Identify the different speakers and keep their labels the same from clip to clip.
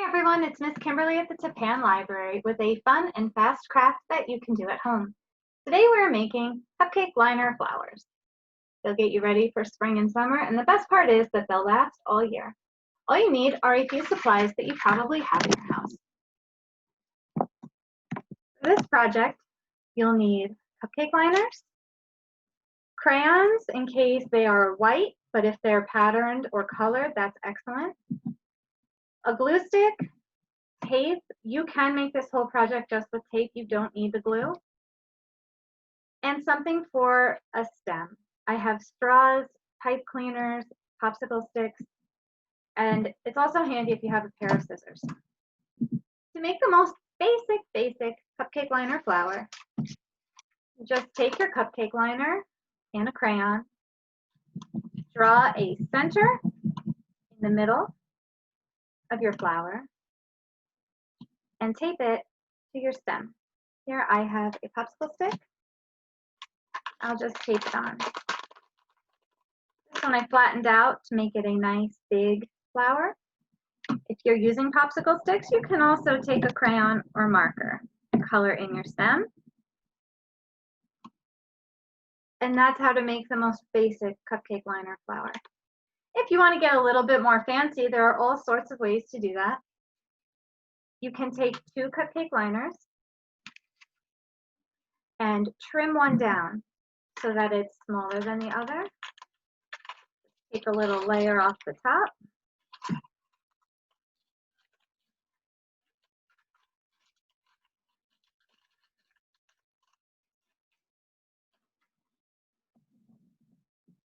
Speaker 1: Everyone, it's Miss Kimberly at the Tapan Library with a fun and fast craft that you can do at home. Today we're making cupcake liner flowers. They'll get you ready for spring and summer, and the best part is that they'll last all year. All you need are a few supplies that you probably have in your house. For this project, you'll need cupcake liners, crayons in case they are white, but if they're patterned or colored, that's excellent. A glue stick, tape. You can make this whole project just with tape. You don't need the glue. And something for a stem. I have straws, pipe cleaners, popsicle sticks, and it's also handy if you have a pair of scissors. To make the most basic cupcake liner flower, just take your cupcake liner and a crayon, draw a center in the middle of your flower, and tape it to your stem. Here I have a popsicle stick. I'll just tape it on. This one I flattened out to make it a nice big flower. If you're using popsicle sticks, you can also take a crayon or marker and color in your stem. And that's how to make the most basic cupcake liner flower. If you want to get a little bit more fancy, there are all sorts of ways to do that. You can take two cupcake liners and trim one down so that it's smaller than the other. Take a little layer off the top.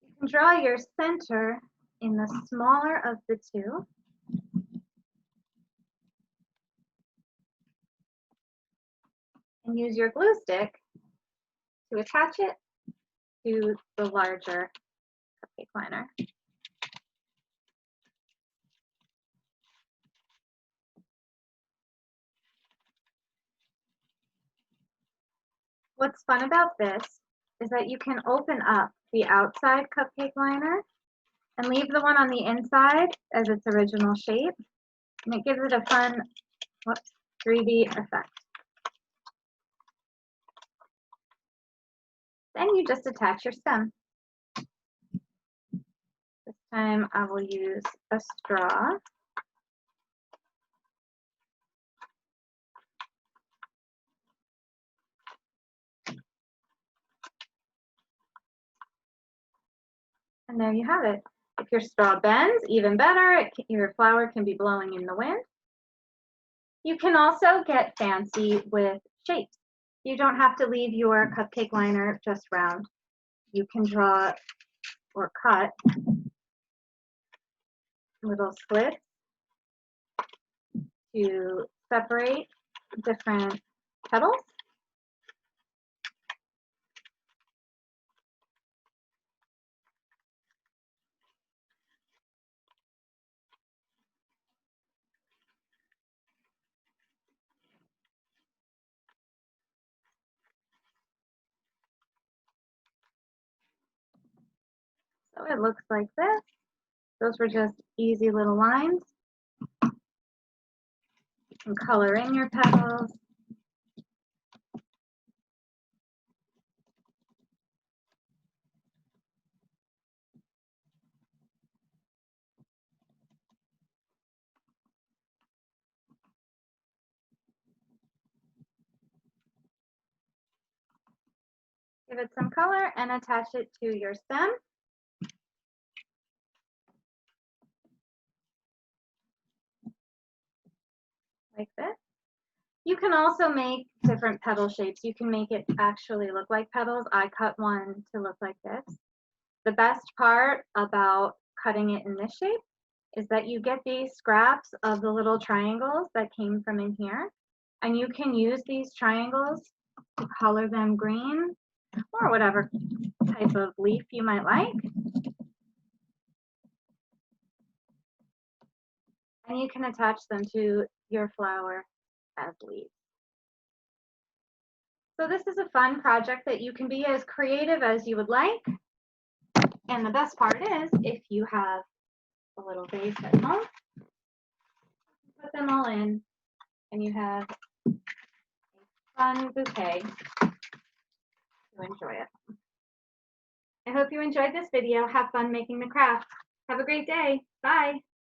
Speaker 1: You can draw your center in the smaller of the two. And use your glue stick to attach it to the larger cupcake liner. What's fun about this is that you can open up the outside cupcake liner and leave the one on the inside as its original shape, and it gives it a fun 3D effect. Then you just attach your stem. This time I will use a straw. And there you have it. If your straw bends, even better. Your flower can be blowing in the wind. You can also get fancy with shapes. You don't have to leave your cupcake liner just round. You can draw or cut little slits to separate different petals. So it looks like this. Those were just easy little lines. You can color in your petals. Give it some color and attach it to your stem. Like this. You can also make different petal shapes. You can make it actually look like petals. I cut one to look like this. The best part about cutting it in this shape is that you get these scraps of the little triangles that came from in here, and you can use these triangles to color them green or whatever type of leaf you might like. And you can attach them to your flower as leaves. So this is a fun project that you can be as creative as you would like. And the best part is, if you have a little vase at home, put them all in, and you have a fun bouquet to enjoy it. I hope you enjoyed this video. Have fun making the craft. Have a great day. Bye.